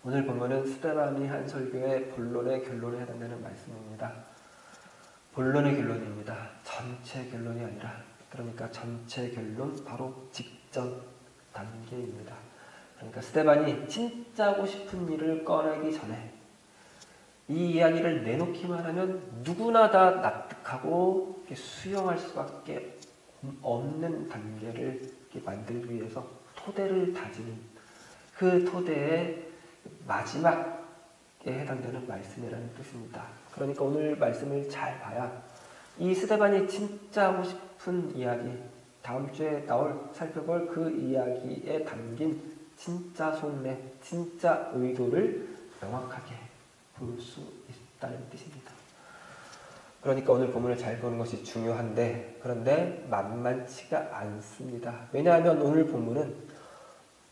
오늘 본문은 스데반이 한 설교의 본론의 결론에 해당되는 말씀입니다. 본론의 결론입니다. 전체 결론이 아니라, 그러니까 전체 결론 바로 직전 단계입니다. 그러니까 스데반이 진짜 하고 싶은 일을 꺼내기 전에 이 이야기를 내놓기만 하면 누구나 다 납득하고 수용할 수밖에 없는 단계를 만들기 위해서 토대를 다지는, 그 토대의 마지막에 해당되는 말씀이라는 뜻입니다. 그러니까 오늘 말씀을 잘 봐야 이 스데반이 진짜 하고 싶은 이야기, 다음 주에 살펴볼 그 이야기에 담긴 진짜 속내, 진짜 의도를 명확하게 볼 수 있다는 뜻입니다. 그러니까 오늘 본문을 잘 보는 것이 중요한데, 그런데 만만치가 않습니다. 왜냐하면 오늘 본문은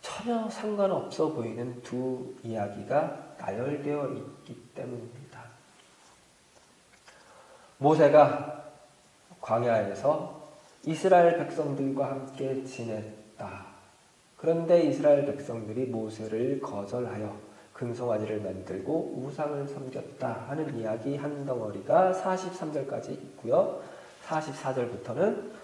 전혀 상관없어 보이는 두 이야기가 나열되어 있기 때문입니다. 모세가 광야에서 이스라엘 백성들과 함께 지냈다. 그런데 이스라엘 백성들이 모세를 거절하여 금송아지를 만들고 우상을 섬겼다 하는 이야기 한 덩어리가 43절까지 있고요. 44절부터는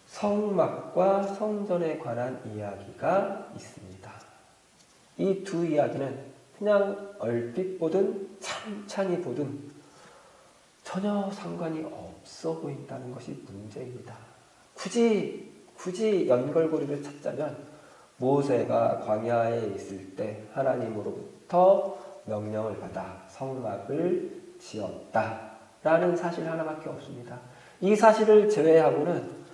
성막과 성전에 관한 이야기가 있습니다. 이 두 이야기는 그냥 얼핏 보든 찬찬히 보든 전혀 상관이 없어 보인다는 것이 문제입니다. 굳이 연결고리를 찾자면 모세가 광야에 있을 때 하나님으로부터 명령을 받아 성막을 지었다라는 사실 하나밖에 없습니다. 이 사실을 제외하고는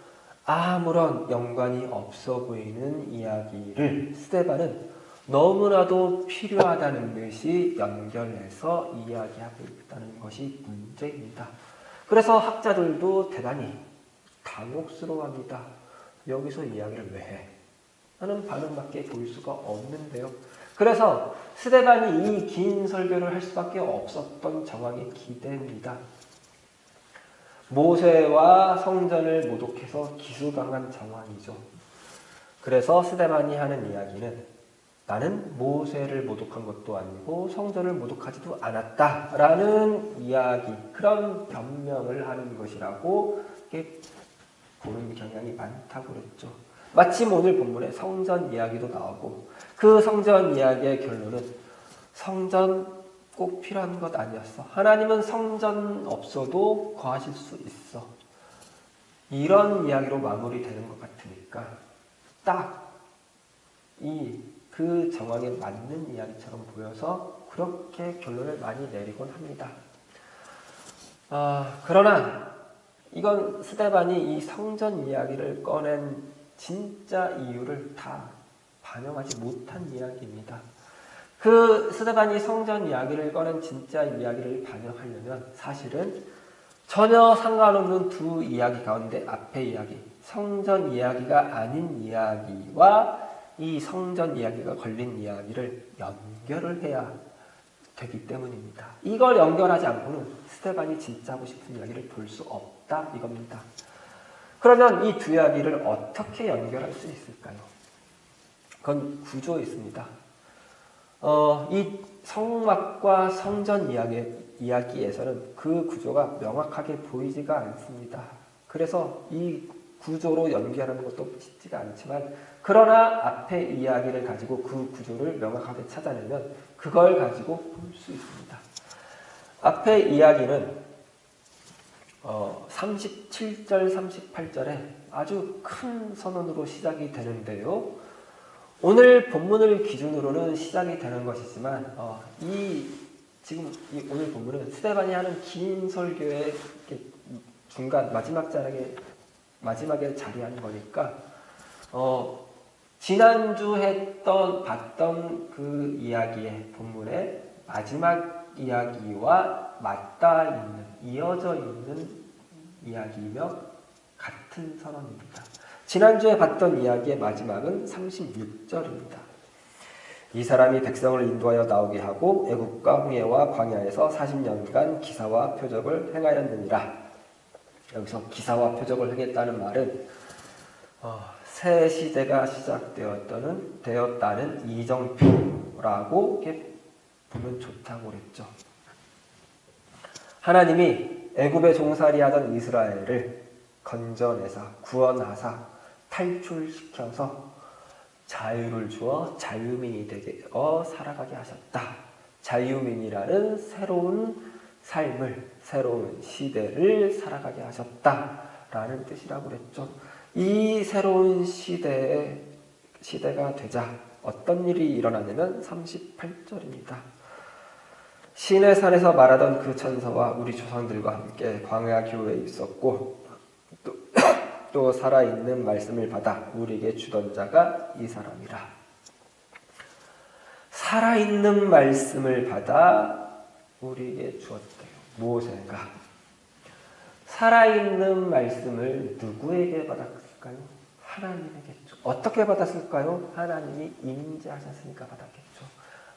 아무런 연관이 없어 보이는 이야기를 스데반은 너무나도 필요하다는 듯이 연결해서 이야기하고 있다는 것이 문제입니다. 그래서 학자들도 대단히 당혹스러워합니다. 여기서 이야기를 왜 해? 하는 반응밖에 볼 수가 없는데요. 그래서 스데반이 이 긴 설교를 할 수밖에 없었던 정황이 기대입니다. 모세와 성전을 모독해서 기수강한 정황이죠. 그래서 스데반이 하는 이야기는 나는 모세를 모독한 것도 아니고 성전을 모독하지도 않았다라는 이야기, 그런 변명을 하는 것이라고 보는 경향이 많다고 그랬죠. 마침 오늘 본문에 성전 이야기도 나오고 그 성전 이야기의 결론은 성전 꼭 필요한 것 아니었어. 하나님은 성전 없어도 거하실 수 있어. 이런 이야기로 마무리되는 것 같으니까 딱 그 정황에 맞는 이야기처럼 보여서 그렇게 결론을 많이 내리곤 합니다. 그러나 이건 스데반이 이 성전 이야기를 꺼낸 진짜 이유를 다 반영하지 못한 이야기입니다. 그 스데반이 성전 이야기를 꺼낸 진짜 이야기를 반영하려면 사실은 전혀 상관없는 두 이야기 가운데 앞의 이야기, 성전 이야기가 아닌 이야기와 이 성전 이야기가 걸린 이야기를 연결을 해야 되기 때문입니다. 이걸 연결하지 않고는 스데반이 진짜 하고 싶은 이야기를 볼 수 없다 이겁니다. 그러면 이 두 이야기를 어떻게 연결할 수 있을까요? 그건 구조에 있습니다. 이 성막과 성전 이야기에서는 그 구조가 명확하게 보이지가 않습니다. 그래서 이 구조로 연결하는 것도 쉽지가 않지만, 그러나 앞의 이야기를 가지고 그 구조를 명확하게 찾아내면 그걸 가지고 볼 수 있습니다. 앞의 이야기는 37절, 38절에 아주 큰 선언으로 시작이 되는데요. 오늘 본문을 기준으로는 시작이 되는 것이지만 오늘 본문은 스데반이 하는 긴 설교의 중간 마지막에 자리한 거니까 지난주 봤던 그 이야기의 본문의 마지막 이야기와 이어져 있는 이야기이며 같은 선언입니다. 지난주에 봤던 이야기의 마지막은 36절입니다. 이 사람이 백성을 인도하여 나오게 하고 애굽과 홍해와 광야에서 40년간 기사와 표적을 행하였느니라. 여기서 기사와 표적을 행했다는 말은 새 시대가 시작되었다는 이정표, 라고 이렇게 보면 좋다고 그랬죠. 하나님이 애굽에 종살이하던 이스라엘을 건져내사 구원하사 탈출시켜서 자유를 주어 자유민이 되어 살아가게 하셨다. 자유민이라는 새로운 삶을, 새로운 시대를 살아가게 하셨다라는 뜻이라고 그랬죠. 이 새로운 시대가 되자 어떤 일이 일어나냐면 38절입니다. 시내산에서 말하던 그 천사와 우리 조상들과 함께 광야 교회에 있었고 또 살아있는 말씀을 받아 우리에게 주던 자가 이 사람이라. 살아있는 말씀을 받아 우리에게 주었대요. 모세가 살아있는 말씀을 누구에게 받았을까요? 하나님에게죠. 어떻게 받았을까요? 하나님이 임재하셨으니까 받았겠죠.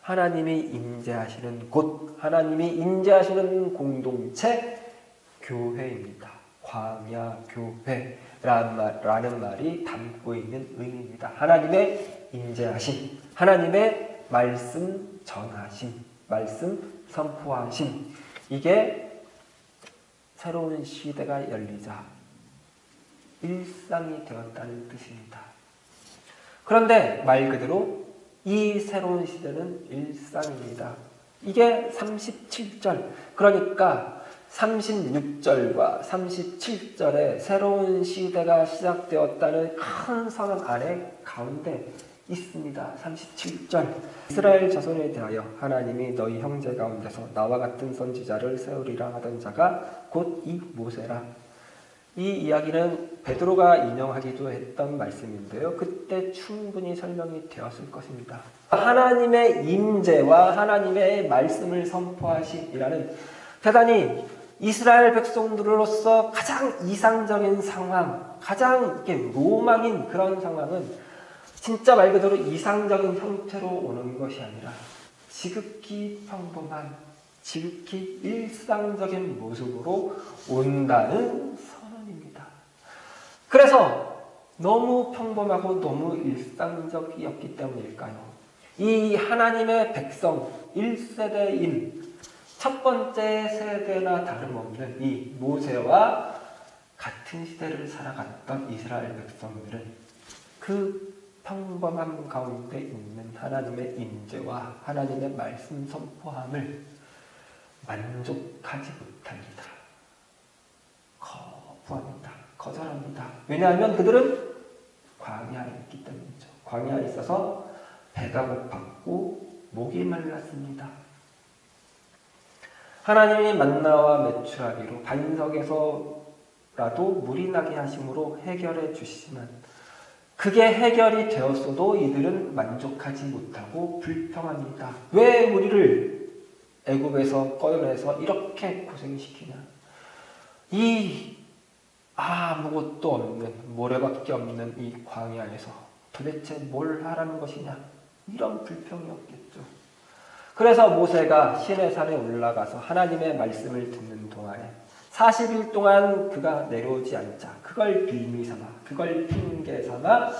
하나님이 임재하시는 곳, 하나님이 임재하시는 공동체, 교회입니다. 광야교회라는 말이 담고 있는 의미입니다. 하나님의 임재하심, 하나님의 말씀 전하심, 말씀 선포하심, 이게 새로운 시대가 열리자 일상이 되었다는 뜻입니다. 그런데 말 그대로 이 새로운 시대는 일상입니다. 이게 37절, 그러니까 36절과 37절에 새로운 시대가 시작되었다는 큰 선언 안에 가운데 있습니다. 37절, 이스라엘 자손에 대하여 하나님이 너희 형제 가운데서 나와 같은 선지자를 세우리라 하던 자가 곧 이 모세라. 이 이야기는 베드로가 인용하기도 했던 말씀인데요. 그때 충분히 설명이 되었을 것입니다. 하나님의 임재와 하나님의 말씀을 선포하시이라는 대단히 이스라엘 백성들로서 가장 이상적인 상황, 가장 로망인 그런 상황은 진짜 말 그대로 이상적인 형태로 오는 것이 아니라 지극히 평범한, 지극히 일상적인 모습으로 온다는 선언입니다. 그래서 너무 평범하고 너무 일상적이었기 때문일까요? 이 하나님의 백성 1세대인 첫 번째 세대나 다름없는 이 모세와 같은 시대를 살아갔던 이스라엘 백성들은 그 평범함 가운데 있는 하나님의 임재와 하나님의 말씀 선포함을 만족하지 못합니다. 거부합니다. 거절합니다. 왜냐하면 그들은 광야에 있기 때문이죠. 광야에 있어서 배가 고팠고 목이 말랐습니다. 하나님이 만나와 메추라기로 반석에서라도 물이 나게 하심으로 해결해 주시지만 그게 해결이 되었어도 이들은 만족하지 못하고 불평합니다. 왜 우리를 애굽에서 꺼내서 이렇게 고생시키냐? 이 아무것도 없는, 모래밖에 없는 이 광야에서 도대체 뭘 하라는 것이냐? 이런 불평이었겠죠. 그래서 모세가 시내산에 올라가서 하나님의 말씀을 듣는 동안에 40일 동안 그가 내려오지 않자 그걸 빌미삼아, 그걸 핑계삼아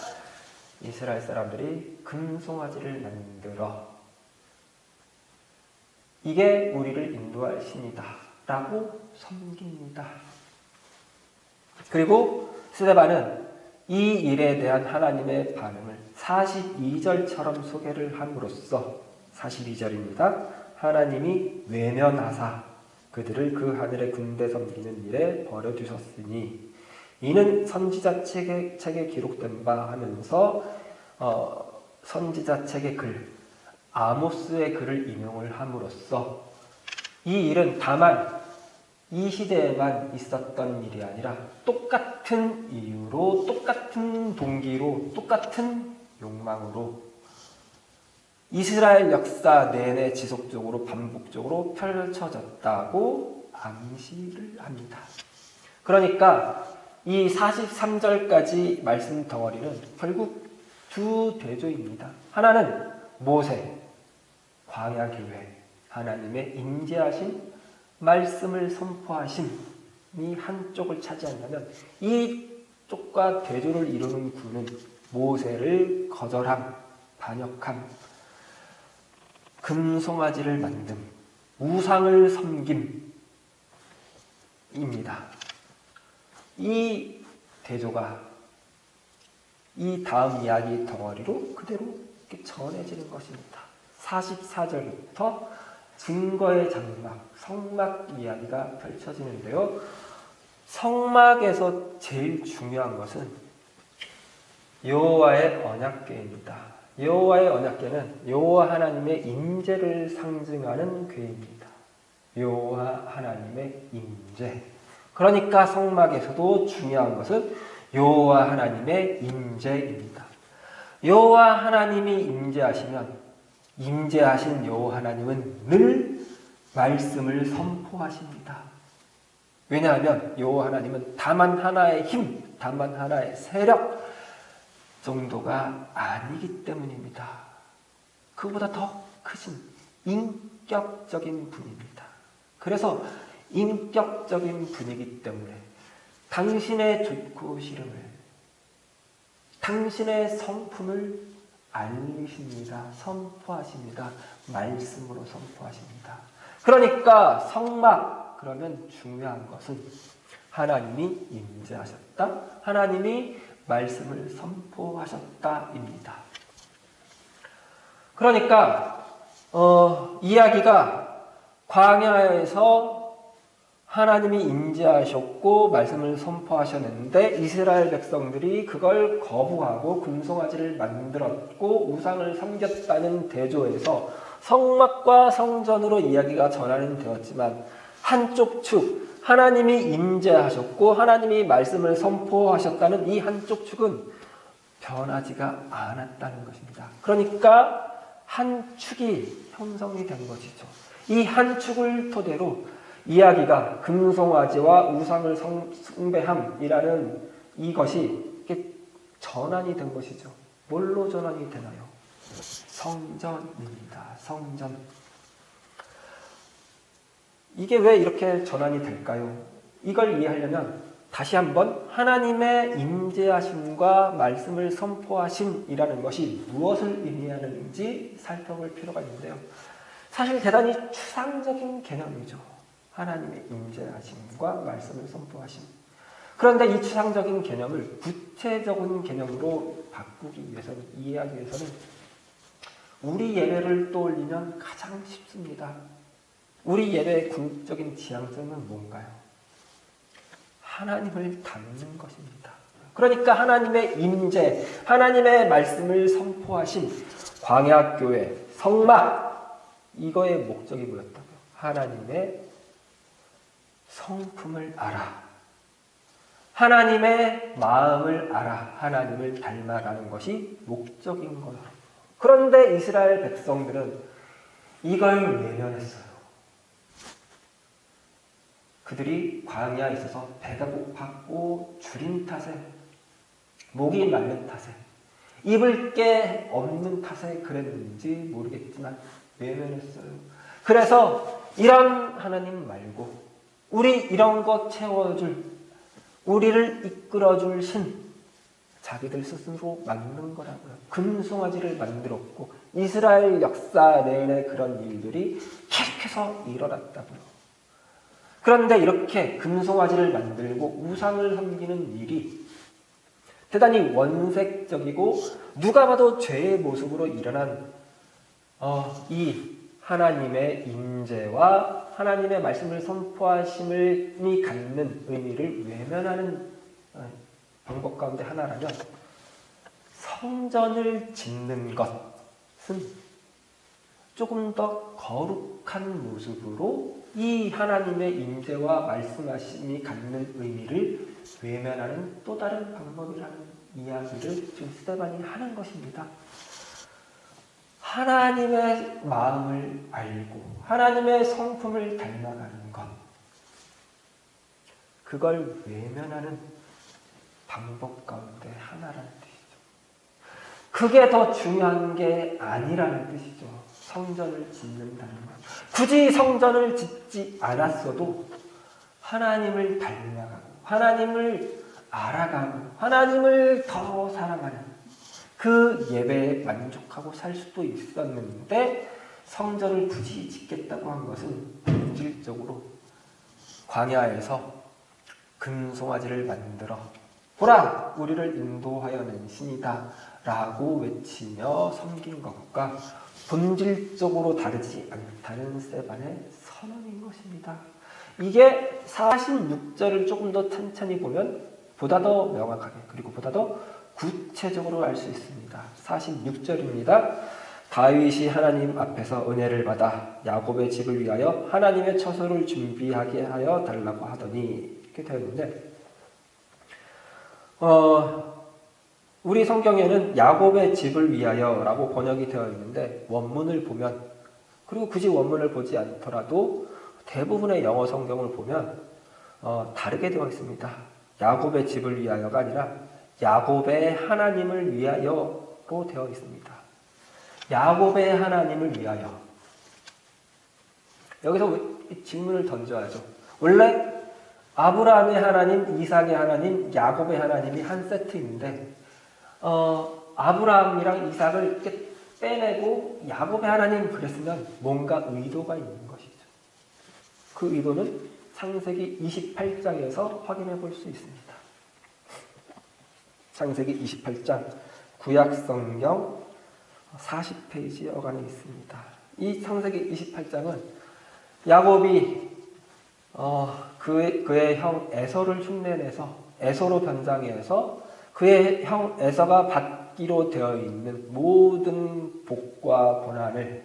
이스라엘 사람들이 금송아지를 만들어 이게 우리를 인도할 신이다 라고 섬깁니다. 그리고 스데반은 이 일에 대한 하나님의 반응을 42절처럼 소개를 함으로써 42절입니다. 하나님이 외면하사 그들을 그 하늘의 군대 섬기는 일에 버려두셨으니 이는 선지자 책에 기록된 바 하면서 선지자 책의 글 아모스의 글을 인용을 함으로써 이 일은 다만 이 시대에만 있었던 일이 아니라 똑같은 이유로, 똑같은 동기로, 똑같은 욕망으로 이스라엘 역사 내내 지속적으로 반복적으로 펼쳐졌다고 암시를 합니다. 그러니까 이 43절까지 말씀 덩어리는 결국 두 대조입니다. 하나는 모세, 광야교회, 하나님의 임재하신 말씀을 선포하심이 한쪽을 차지한다면 이 쪽과 대조를 이루는 구는 모세를 거절함, 반역함, 금송아지를 만듦, 우상을 섬김입니다. 이 대조가 이 다음 이야기 덩어리로 그대로 이렇게 전해지는 것입니다. 44절부터 증거의 장막, 성막 이야기가 펼쳐지는데요. 성막에서 제일 중요한 것은 여호와의 언약궤입니다. 여호와의 언약궤는 여호와 하나님의 임재를 상징하는 궤입니다. 여호와 하나님의 임재. 그러니까 성막에서도 중요한 것은 여호와 하나님의 임재입니다. 여호와 하나님이 임재하시면 임재하신 여호와 하나님은 늘 말씀을 선포하십니다. 왜냐하면 여호와 하나님은 다만 하나의 힘, 다만 하나의 세력 정도가 아니기 때문입니다. 그보다 더 크신 인격적인 분입니다. 그래서 인격적인 분이기 때문에 당신의 좋고 싫음을, 당신의 성품을 알리십니다. 선포하십니다. 말씀으로 선포하십니다. 그러니까 성막, 그러면 중요한 것은 하나님이 임재하셨다, 하나님이 말씀을 선포하셨다입니다. 그러니까 이야기가 광야에서 하나님이 임재하셨고 말씀을 선포하셨는데 이스라엘 백성들이 그걸 거부하고 금송아지를 만들었고 우상을 섬겼다는 대조에서 성막과 성전으로 이야기가 전환이 되었지만 한쪽 축, 하나님이 임재하셨고 하나님이 말씀을 선포하셨다는 이 한쪽 축은 변하지가 않았다는 것입니다. 그러니까 한 축이 형성이 된 것이죠. 이 한 축을 토대로 이야기가 금송아지와 우상을 숭배함이라는 이것이 전환이 된 것이죠. 뭘로 전환이 되나요? 성전입니다. 성전. 이게 왜 이렇게 전환이 될까요? 이걸 이해하려면 다시 한번 하나님의 임재하심과 말씀을 선포하심이라는 것이 무엇을 의미하는지 살펴볼 필요가 있는데요. 사실 대단히 추상적인 개념이죠. 하나님의 임재하심과 말씀을 선포하심. 그런데 이 추상적인 개념을 구체적인 개념으로 바꾸기 위해서는, 이해하기 위해서는 우리 예배를 떠올리면 가장 쉽습니다. 우리 예배의 궁극적인 지향점은 뭔가요? 하나님을 닮는 것입니다. 그러니까 하나님의 임재, 하나님의 말씀을 선포하신 광야교회, 성막, 이거의 목적이 뭐였다고요? 하나님의 성품을 알아. 하나님의 마음을 알아. 하나님을 닮아가는 것이 목적인 거예요. 그런데 이스라엘 백성들은 이걸 외면했어요. 그들이 광야에 있어서 배가 고팠고 줄인 탓에, 목이 마른 탓에, 입을 게 없는 탓에 그랬는지 모르겠지만 외면했어요. 그래서 이런 하나님 말고 우리 이런 것 채워줄, 우리를 이끌어줄 신, 자기들 스스로 만든 거라고요. 금송아지를 만들었고 이스라엘 역사 내내 그런 일들이 계속해서 일어났다고요. 그런데 이렇게 금송아지를 만들고 우상을 섬기는 일이 대단히 원색적이고 누가 봐도 죄의 모습으로 일어난 이 하나님의 임재와 하나님의 말씀을 선포하심이 갖는 의미를 외면하는 방법 가운데 하나라면 성전을 짓는 것은 조금 더 거룩한 모습으로 이 하나님의 임재와 말씀하심이 갖는 의미를 외면하는 또 다른 방법이라는 이야기를 지금 스데반이 하는 것입니다. 하나님의 마음을 알고 하나님의 성품을 닮아가는 것, 그걸 외면하는 방법 가운데 하나라는 뜻이죠. 그게 더 중요한 게 아니라는 뜻이죠. 성전을 짓는다는 것. 굳이 성전을 짓지 않았어도 하나님을 닮아가고 하나님을 알아가고 하나님을 더 사랑하는 그 예배에 만족하고 살 수도 있었는데 성전을 굳이 짓겠다고 한 것은 본질적으로 광야에서 금송아지를 만들어 보라! 우리를 인도하여낸 신이다 라고 외치며 섬긴 것과 본질적으로 다르지 않다는 스데반의 선언인 것입니다. 이게 46절을 조금 더 천천히 보면 보다 더 명확하게 그리고 보다 더 구체적으로 알 수 있습니다. 46절입니다. 다윗이 하나님 앞에서 은혜를 받아 야곱의 집을 위하여 하나님의 처소를 준비하게 하여 달라고 하더니 이렇게 되어 있는데 우리 성경에는 야곱의 집을 위하여 라고 번역이 되어 있는데 원문을 보면 그리고 굳이 원문을 보지 않더라도 대부분의 영어 성경을 보면 다르게 되어 있습니다. 야곱의 집을 위하여가 아니라 야곱의 하나님을 위하여로 되어 있습니다. 야곱의 하나님을 위하여. 여기서 질문을 던져야죠. 원래 아브라함의 하나님, 이삭의 하나님, 야곱의 하나님이 한 세트인데 아브라함이랑 이삭을 이렇게 빼내고 야곱의 하나님 그랬으면 뭔가 의도가 있는 것이죠. 그 의도는 창세기 28장에서 확인해 볼 수 있습니다. 창세기 28장 구약성경 40페이지 어간에 있습니다. 이 창세기 28장은 야곱이 그의 형 에서를 흉내내서 에서로 변장해서 그의 형 에서가 받기로 되어 있는 모든 복과 고난을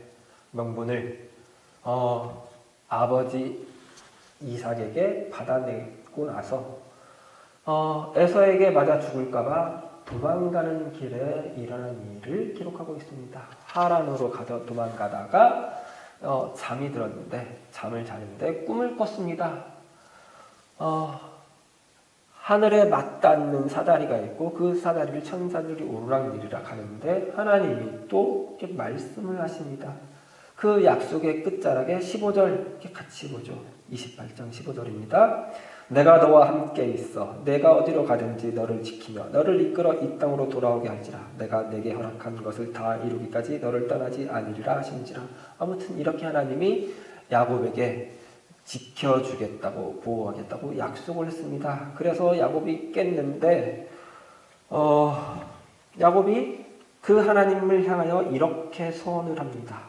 명분을 아버지 이삭에게 받아내고 나서 에서에게 맞아 죽을까봐 도망가는 길에 일어난 일을 기록하고 있습니다. 하란으로 도망가다가 잠이 들었는데 잠을 자는데 꿈을 꿨습니다. 하늘에 맞닿는 사다리가 있고 그 사다리를 천사들이 오르락내리락 하는데 하나님이 또 이렇게 말씀을 하십니다. 그 약속의 끝자락에 15절 이렇게 같이 보죠. 28장 15절입니다. 내가 너와 함께 있어 내가 어디로 가든지 너를 지키며 너를 이끌어 이 땅으로 돌아오게 할지라. 내가 내게 허락한 것을 다 이루기까지 너를 떠나지 아니리라 하신지라. 아무튼 이렇게 하나님이 야곱에게 지켜주겠다고 보호하겠다고 약속을 했습니다. 그래서 야곱이 깼는데 야곱이 그 하나님을 향하여 이렇게 소원을 합니다.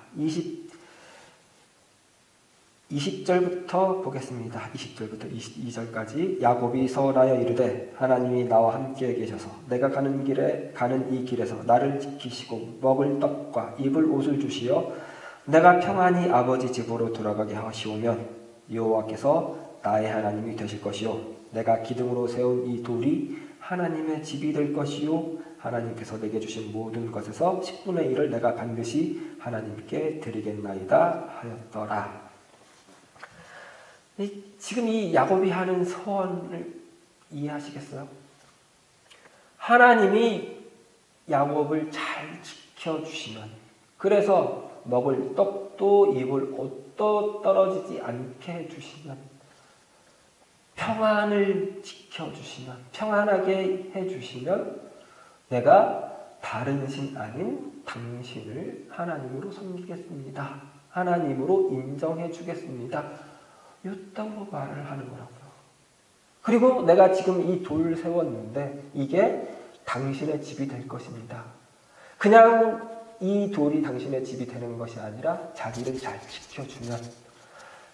20절부터 보겠습니다. 20절부터 22절까지 야곱이 서원하여 이르되 하나님이 나와 함께 계셔서 내가 가는 이 길에서 나를 지키시고 먹을 떡과 입을 옷을 주시어 내가 평안히 아버지 집으로 돌아가게 하시오면 여호와께서 나의 하나님이 되실 것이요 내가 기둥으로 세운 이 돌이 하나님의 집이 될 것이요 하나님께서 내게 주신 모든 것에서 10분의 1을 내가 반드시 하나님께 드리겠나이다 하였더라. 지금 이 야곱이 하는 소원을 이해하시겠어요? 하나님이 야곱을 잘 지켜주시면 그래서 먹을 떡도 입을 옷도 떨어지지 않게 해주시면 평안을 지켜주시면 평안하게 해주시면 내가 다른 신 아닌 당신을 하나님으로 섬기겠습니다. 하나님으로 인정해 주겠습니다. 이따로 말을 하는 거라고요. 그리고 내가 지금 이 돌을 세웠는데 이게 당신의 집이 될 것입니다. 그냥 이 돌이 당신의 집이 되는 것이 아니라 자기를 잘 지켜주면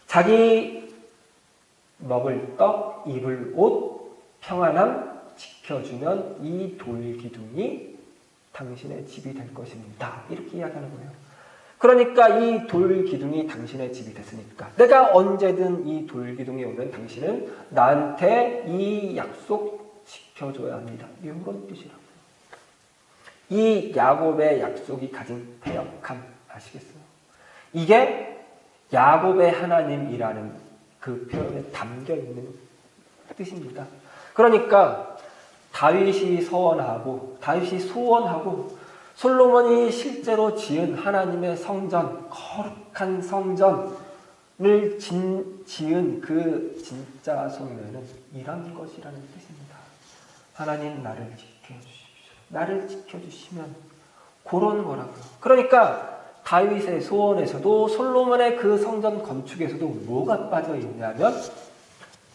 자기 먹을 떡, 입을 옷, 평안함 지켜주면 이 돌기둥이 당신의 집이 될 것입니다. 이렇게 이야기하는 거예요. 그러니까 이 돌기둥이 당신의 집이 됐으니까 내가 언제든 이 돌기둥에 오면 당신은 나한테 이 약속 지켜줘야 합니다. 이런 뜻이라고요. 이 야곱의 약속이 가진 패역함 아시겠어요? 이게 야곱의 하나님이라는 그 표현에 담겨있는 뜻입니다. 그러니까 다윗이 소원하고 솔로몬이 실제로 지은 하나님의 성전, 거룩한 성전을 지은 그 진짜 성례는 이런 것이라는 뜻입니다. 하나님 나를 지켜주십시오. 나를 지켜주시면 그런 거라고요. 그러니까 다윗의 소원에서도 솔로몬의 그 성전 건축에서도 뭐가 빠져 있냐면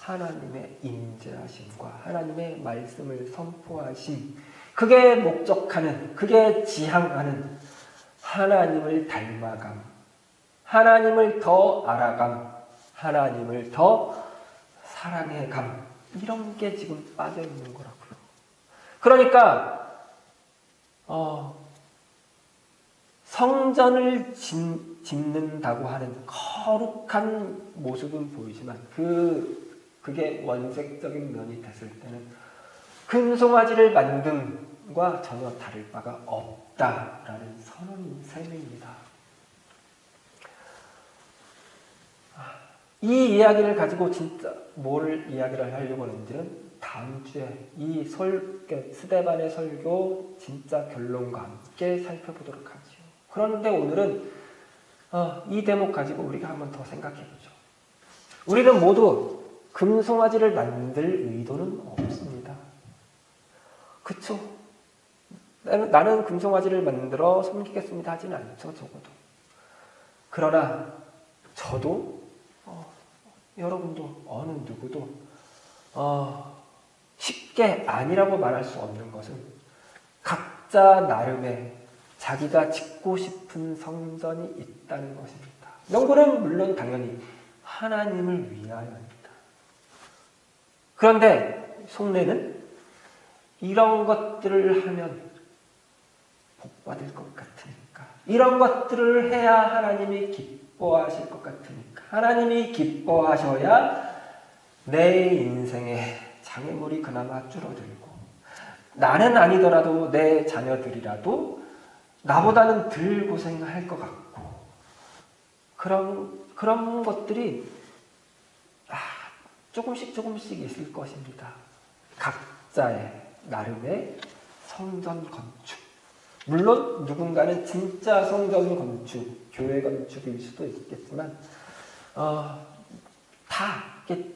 하나님의 임재하심과 하나님의 말씀을 선포하심, 그게 목적하는, 그게 지향하는 하나님을 닮아감, 하나님을 더 알아감, 하나님을 더 사랑해감, 이런 게 지금 빠져 있는 거라고요. 그러니까 성전을 짓는다고 하는 거룩한 모습은 보이지만 그게 원색적인 면이 됐을 때는 금송아지를 만듦과 전혀 다를 바가 없다라는 선언 셈입니다. 이 이야기를 가지고 진짜 뭘 이야기를 하려고 하는지는 다음 주에 이 스데반의 설교 진짜 결론과 함께 살펴보도록 하죠. 그런데 오늘은 이 대목 가지고 우리가 한번 더 생각해보죠. 우리는 모두 금송아지를 만들 의도는 없습니다. 그쵸? 나는 금송아지를 만들어 섬기겠습니다 하지는 않죠, 적어도. 그러나 저도 여러분도 어느 누구도 쉽게 아니라고 말할 수 없는 것은 각자 나름의 자기가 짓고 싶은 성전이 있다는 것입니다. 명분은 물론 당연히 하나님을 위하여입니다. 그런데 속내는 이런 것들을 하면 복받을 것 같으니까, 이런 것들을 해야 하나님이 기뻐하실 것 같으니까, 하나님이 기뻐하셔야 내 인생의 장애물이 그나마 줄어들고, 나는 아니더라도 내 자녀들이라도 나보다는 덜 고생할 것 같고, 그런 것들이 조금씩 있을 것입니다. 각자의 나름의 성전 건축. 물론 누군가는 진짜 성전 건축, 교회 건축일 수도 있겠지만 다 이렇게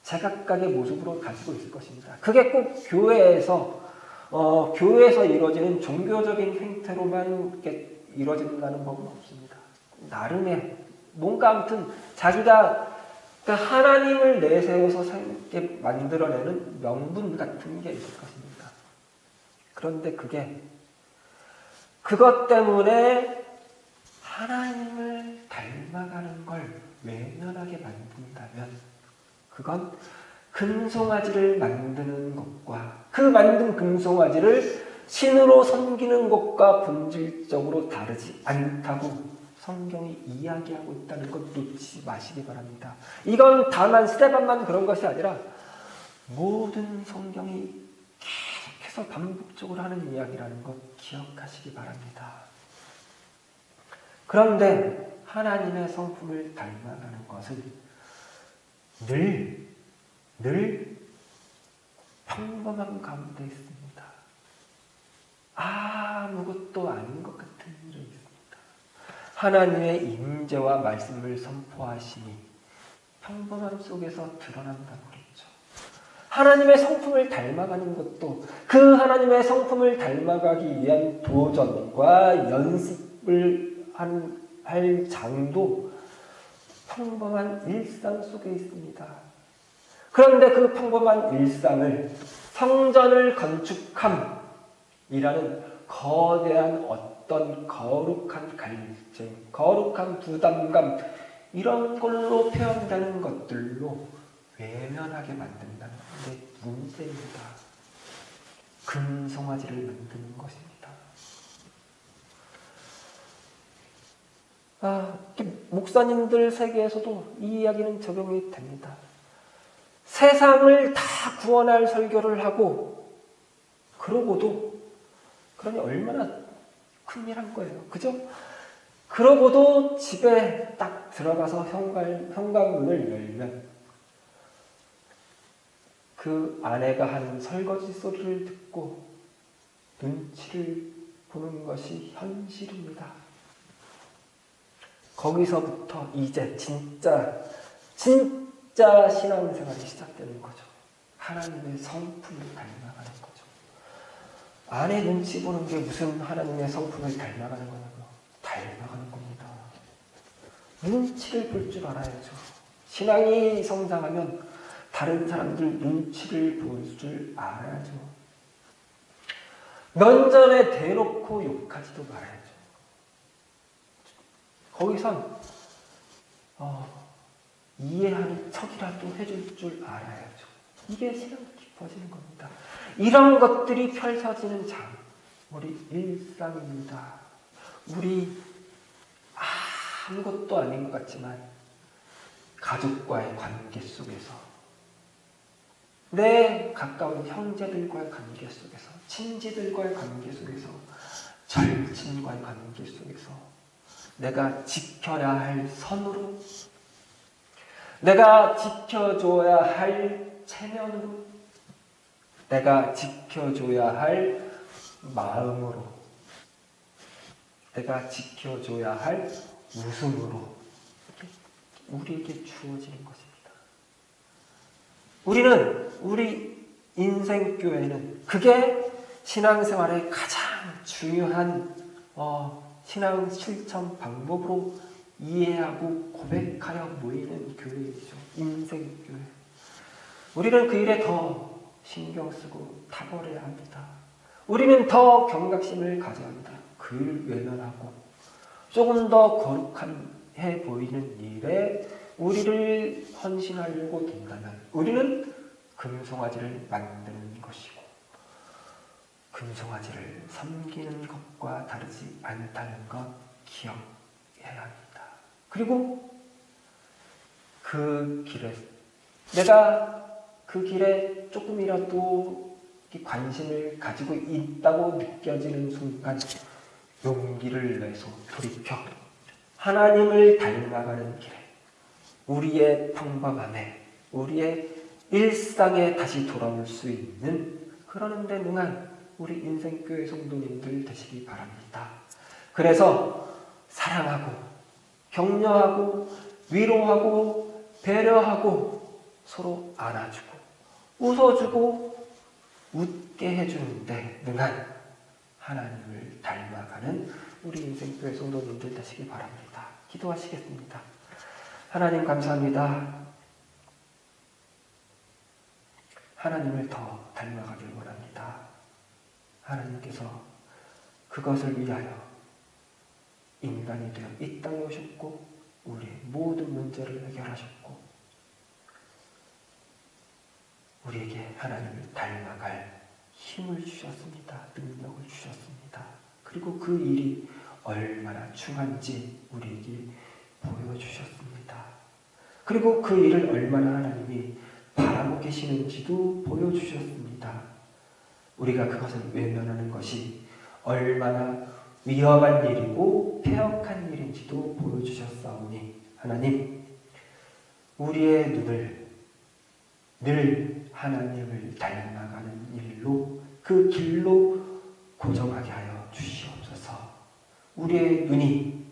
제각각의 모습으로 가지고 있을 것입니다. 그게 꼭 교회에서 이루어지는 종교적인 행태로만 이렇게 이루어진다는 법은 없습니다. 나름의 뭔가 아무튼 자기가 하나님을 내세워서 이렇게 만들어내는 명분 같은 게 있을 것입니다. 그런데 그것 때문에 하나님을 닮아가는 걸 외면하게 만든다면 그건 금송아지를 만드는 것과 그 만든 금송아지를 신으로 섬기는 것과 본질적으로 다르지 않다고 성경이 이야기하고 있다는 것 놓치지 마시기 바랍니다. 이건 다만 스데반만 그런 것이 아니라 모든 성경이 계속해서 반복적으로 하는 이야기라는 것 기억하시기 바랍니다. 그런데 하나님의 성품을 닮아가는 것은 늘 평범한 가운데 있습니다. 아무것도 아닌 것 같은 일이 있습니다. 하나님의 임재와 말씀을 선포하시니 평범함 속에서 드러난다고 그랬죠. 하나님의 성품을 닮아가는 것도 그 하나님의 성품을 닮아가기 위한 도전과 연습을 할 장도 평범한 일상 속에 있습니다. 그런데 그 평범한 일상을 성전을 건축함이라는 거대한 어떤 거룩한 갈증, 거룩한 부담감, 이런 걸로 표현되는 것들로 외면하게 만든다는 게 문제입니다. 금송아지를 만드는 것입니다. 목사님들 세계에서도 이 이야기는 적용이 됩니다. 세상을 다 구원할 설교를 하고 그러니 얼마나 큰일한 거예요. 그죠? 그러고도 집에 딱 들어가서 현관문을 열면 그 아내가 하는 설거지 소리를 듣고 눈치를 보는 것이 현실입니다. 거기서부터 이제 진짜 신앙생활이 시작되는 거죠. 하나님의 성품을 닮아가는 거죠. 아내 눈치 보는 게 무슨 하나님의 성품을 닮아가는 거냐고요. 눈치를 볼 줄 알아야죠. 신앙이 성장하면 다른 사람들 눈치를 볼 줄 알아야죠. 면전에 대놓고 욕하지도 말아야죠. 거기선 이해하는 척이라도 해줄 줄 알아야죠. 이게 신앙이 깊어지는 겁니다. 이런 것들이 펼쳐지는 장, 우리 일상입니다. 우리 아무것도 아닌 것 같지만 가족과의 관계 속에서, 내 가까운 형제들과의 관계 속에서, 친지들과의 관계 속에서, 절친과의 관계 속에서 내가 지켜야 할 선으로, 내가 지켜줘야 할 체면으로, 내가 지켜줘야 할 마음으로, 내가 지켜줘야 할 웃음으로 우리에게 주어지는 것입니다. 우리 인생교회는 그게 신앙생활의 가장 중요한 신앙 실천 방법으로 이해하고 고백하여 모이는 교회이죠. 인생교회. 우리는 그 일에 더 신경 쓰고 탁월해야 합니다. 우리는 더 경각심을 가져야 합니다. 그를 외면하고 조금 더 거룩해 보이는 일에 우리를 헌신하려고 든다면 우리는 금송아지를 만드는 것이고 금송아지를 섬기는 것과 다르지 않다는 것 기억해야 합니다. 그리고 그 길에 내가 그 길에 조금이라도 관심을 가지고 있다고 느껴지는 순간 용기를 내서 돌이켜 하나님을 닮아가는 길에, 우리의 평범함에, 우리의 일상에 다시 돌아올 수 있는 그러는 데 능한 우리 인생교회 성도님들 되시기 바랍니다. 그래서 사랑하고 격려하고 위로하고 배려하고 서로 안아주고 웃어주고 웃게 해주는데 능한 하나님을 닮아가는 우리 인생교회 성도님들 되시기 바랍니다. 기도하시겠습니다. 하나님 감사합니다. 하나님을 더 닮아가길 원합니다. 하나님께서 그것을 위하여 인간이 되어 이 땅에 오셨고 우리의 모든 문제를 해결하셨고 우리에게 하나님을 닮아갈 힘을 주셨습니다. 능력을 주셨습니다. 그리고 그 일이 얼마나 중요한지 우리에게 보여주셨습니다. 그리고 그 일을 얼마나 하나님이 바라고 계시는지도 보여주셨습니다. 우리가 그것을 외면하는 것이 얼마나 위험한 일이고 폐역한 일인지도 보여주셨사오니 하나님, 우리의 눈을 늘 하나님을 닮아가는 일로 그 길로 고정하게 하여 주시옵소서. 우리의 눈이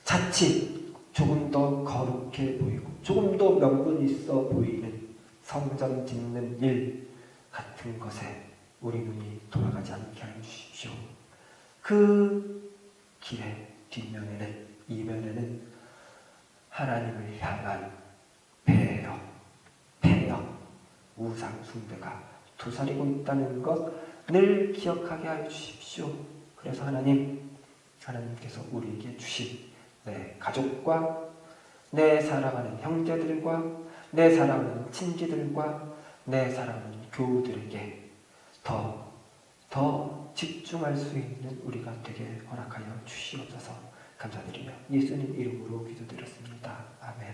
자칫 조금 더 거룩해 보이고 조금 더 명분 있어 보이는 성전 짓는 일 같은 것에 우리 눈이 돌아가지 않게 하여 주십시오. 그 길의 뒷면에는, 이면에는 하나님을 향한 배역, 우상 숭배가 도사리고 있다는 것 늘 기억하게 하여 주십시오. 그래서 하나님께서 우리에게 주신 내 가족과 내 사랑하는 형제들과 내 사랑하는 친지들과 내 사랑하는 교우들에게 더 집중할 수 있는 우리가 되게 허락하여 주시옵소서. 감사드리며 예수님 이름으로 기도드렸습니다. 아멘.